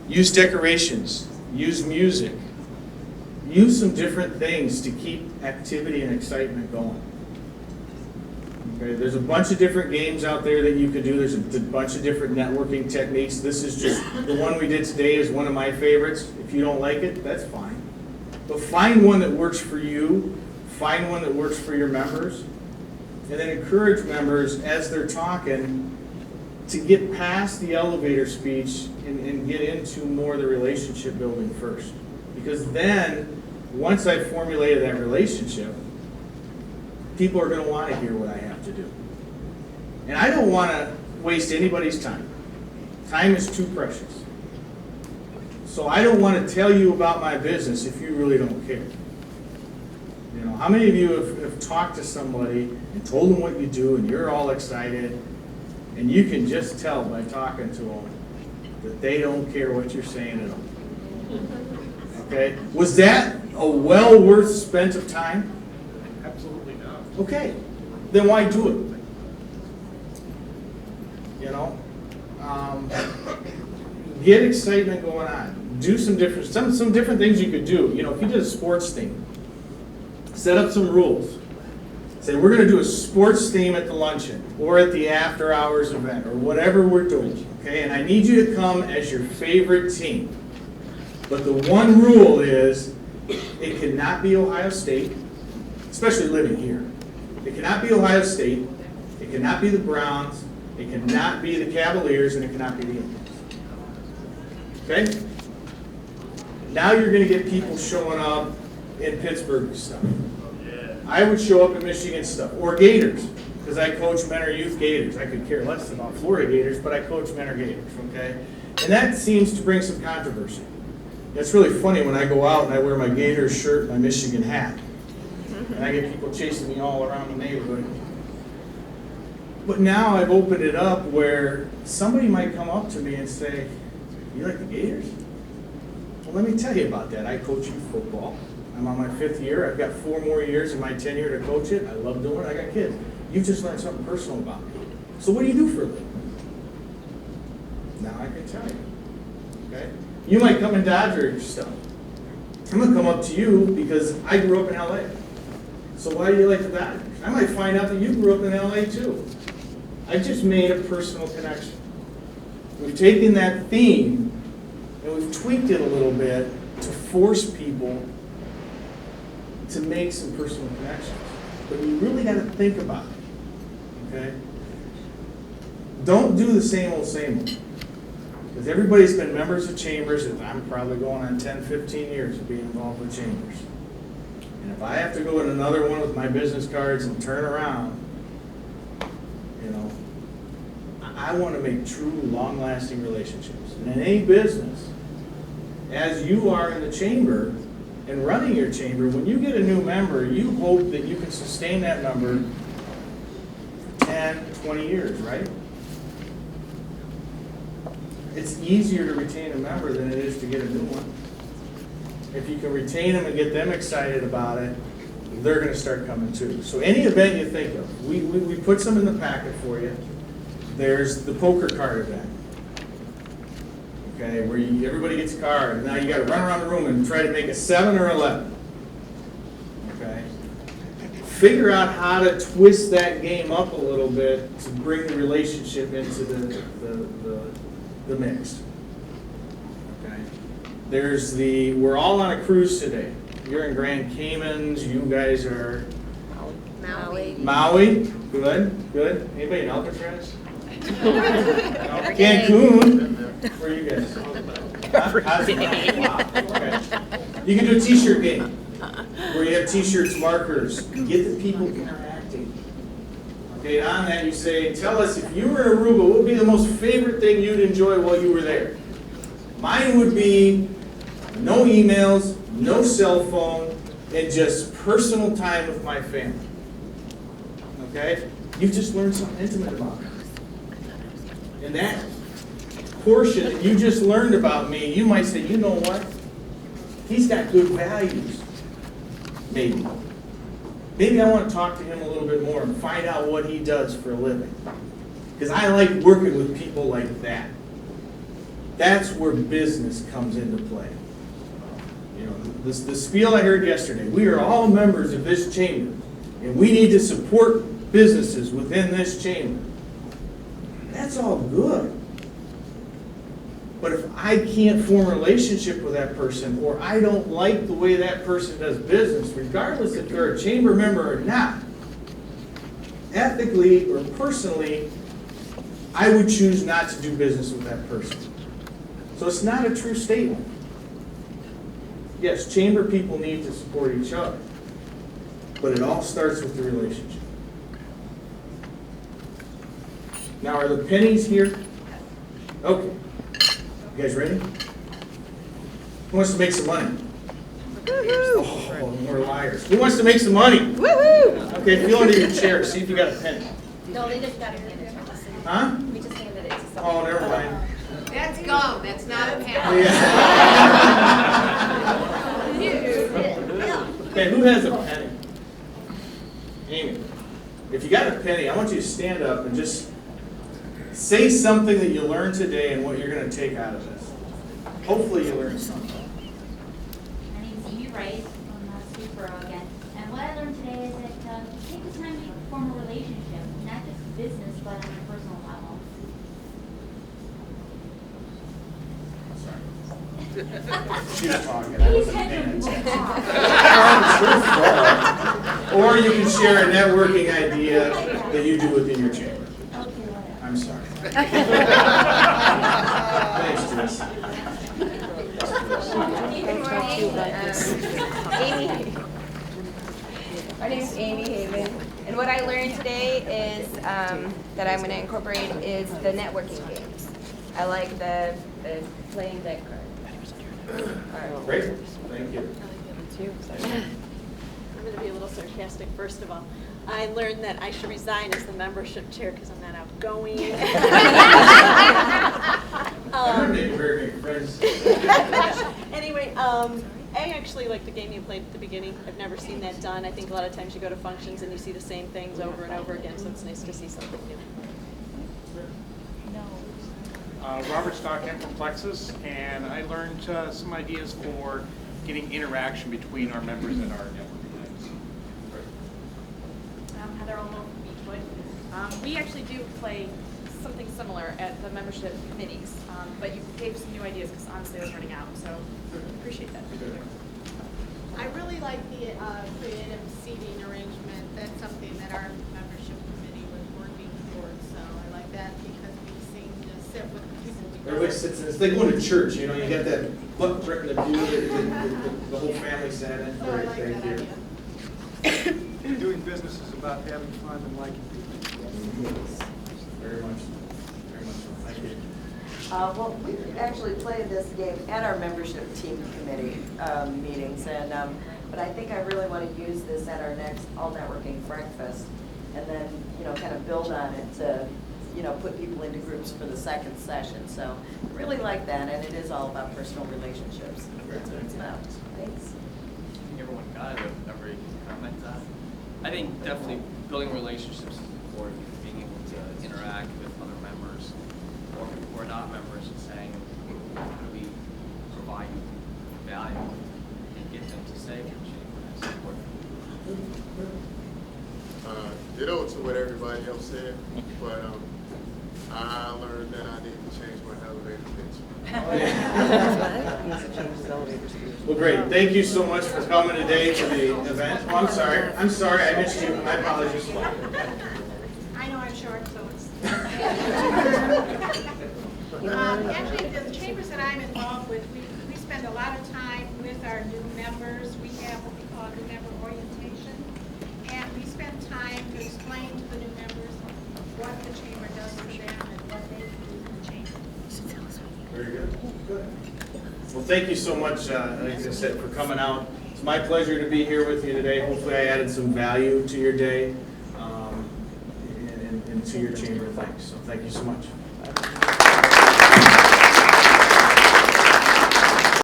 Use decorations, use music, use some different things to keep activity and excitement going. Okay, there's a bunch of different games out there that you could do. There's a bunch of different networking techniques. This is just, the one we did today is one of my favorites. If you don't like it, that's fine. But find one that works for you, find one that works for your members, and then encourage members as they're talking to get past the elevator speech and get into more of the relationship building first. Because then, once I've formulated that relationship, people are going to want to hear what I have to do. And I don't want to waste anybody's time. Time is too precious. So I don't want to tell you about my business if you really don't care. You know, how many of you have talked to somebody and told them what you do and you're all excited, and you can just tell by talking to them that they don't care what you're saying at all? Okay? Was that a well worth spent of time? Absolutely not. Okay, then why do it? You know, get excitement going on. Do some different things you could do. You know, if you did a sports theme, set up some rules. Say we're going to do a sports theme at the luncheon or at the after hours event or whatever we're doing. Okay, and I need you to come as your favorite team. But the one rule is it cannot be Ohio State, especially living here. It cannot be Ohio State, it cannot be the Browns, it cannot be the Cavaliers, and it cannot be the Indians. Okay? Now you're going to get people showing up in Pittsburgh stuff. I would show up in Michigan stuff. Or Gators, because I coach men or youth Gators. I could care less about Florida Gators, but I coach men or Gators, okay? And that seems to bring some controversy. It's really funny when I go out and I wear my Gators shirt and my Michigan hat. And I get people chasing me all around the neighborhood. But now I've opened it up where somebody might come up to me and say, "You like the Gators?" Well, let me tell you about that. I coach youth football. I'm on my 5th year. I've got 4 more years in my tenure to coach it. I love doing it. I got kids. You've just learned something personal about me. So what do you do for a living? Now I can tell you. Okay? You might come and Dodger stuff. I'm going to come up to you because I grew up in LA. So why do you like the Dodgers? I might find out that you grew up in LA too. I just made a personal connection. We've taken that theme and we've tweaked it a little bit to force people to make some personal connections. But you really got to think about it. Okay? Don't do the same old, same old. Because everybody's been members of chambers, and I'm probably going on 10, 15 years of being involved with chambers. And if I have to go in another one with my business cards and turn around, you know, I want to make true, long-lasting relationships. And in any business, as you are in the chamber and running your chamber, when you get a new member, you hope that you can sustain that member for 10, 20 years, right? It's easier to retain a member than it is to get a new one. If you can retain them and get them excited about it, they're going to start coming too. So any event you think of, we put some in the packet for you. There's the poker card event, okay, where everybody gets a card. Now you got to run around the room and try to make a 7 or 11. Okay, figure out how to twist that game up a little bit to bring the relationship into the mix. Okay, there's we're all on a cruise today. You're in Grand Caymans. You guys are Maui. Good. Anybody in Alcatraz? No. Cancun. Where are you guys? Wow. Okay. You can do a t-shirt game where you have t-shirts, markers, get the people interacting. Okay, on that you say, tell us if you were in Aruba, what would be the most favorite thing you'd enjoy while you were there? Mine would be no emails, no cell phone, and just personal time with my family. Okay? You've just learned something intimate about me. And that portion that you just learned about me, you might say, you know what? He's got good values. Maybe. Maybe I want to talk to him a little bit more and find out what he does for a living. Because I like working with people like that. That's where business comes into play. You know, the spiel I heard yesterday, we are all members of this chamber, and we need to support businesses within this chamber. That's all good. But if I can't form a relationship with that person, or I don't like the way that person does business, regardless if they're a chamber member or not, ethically or personally, I would choose not to do business with that person. So it's not a true statement. Yes, chamber people need to support each other, but it all starts with the relationship. Now, are the pennies here? Okay. You guys ready? Who wants to make some money? Oh, more liars. Who wants to make some money? Woohoo! Okay, feel under your chair. See if you got a penny. No, they just got it handed to us. Huh? We just handed it to Oh, someone. never mind. That's gum, that's not a pen. Yeah. Okay, who has a penny? Amy. If you got a penny, I want you to stand up and just say something that you learned today and what you're going to take out of this. Hopefully you learned something. My name is Amy Wright. I'm not Swedesboro again. And what I learned today is that take the time to form a relationship, not just business, but on a personal level. She was talking. I You wasn't said paying you attention. talk. Or you can share a networking idea that you do within your chamber. Okay, whatever. I'm sorry. Thanks, Jess. Good morning. Amy. My name is Amy Haven, and what I learned today is that I'm going to incorporate is the networking games. I like the playing deck card. Great, thank you. I'm going to be a little sarcastic, first of all. I learned that I should resign as the membership chair because I'm not outgoing. I heard they were very good friends. Anyway, I actually like the game you played at the beginning. I've never seen that done. I think a lot of times you go to functions and you see the same things over and over again, so it's nice to see something new. Robert Stockton from Plexus, and I learned some ideas for getting interaction between our members at our network events. Heather Olmo from Beechwood. We actually do play something similar at the membership committees, but you gave some new ideas because honestly I was running out, so appreciate that. I really like the creative seating arrangement. That's something that our membership committee was working towards, so I like that because we seem to sit with people we Everybody sits in, it's like going to church, you know, you got that footprint in the pew that the whole family sat in. So I Great, like thank that you. idea. Doing business is about having fun and liking people. Very much, very much so. Thank you. Well, we actually played this game at our membership team committee meetings, and but I think I really want to use this at our next all networking breakfast, and then kind of build on it to put people into groups for the second session. So I really like that, and it is all about personal relationships. That's what it's about. Thanks. Everyone got it. Every comment. I think definitely building relationships is important. Being able to interact with other members or people who are not members, and saying, how do we provide you value and get them to say your chamber is important. Ditto to what everybody else said, but I learned that I need to change my elevator pitch. Well, great. Thank you so much for coming today to the event. Oh, I'm sorry. I missed you. My apologies. I know I'm short, so it's. Actually, the chambers that I'm involved with, we spend a lot of time with our new members. We have what we call new member orientation. And we spend time to explain to the new members what the chamber does for them and what they can do for the chamber. Very good. Good. Well, thank you so much, like I said, for coming out. It's my pleasure to be here with you today. Hopefully I added some value to your day and to your chamber. Thanks. So thank you so much.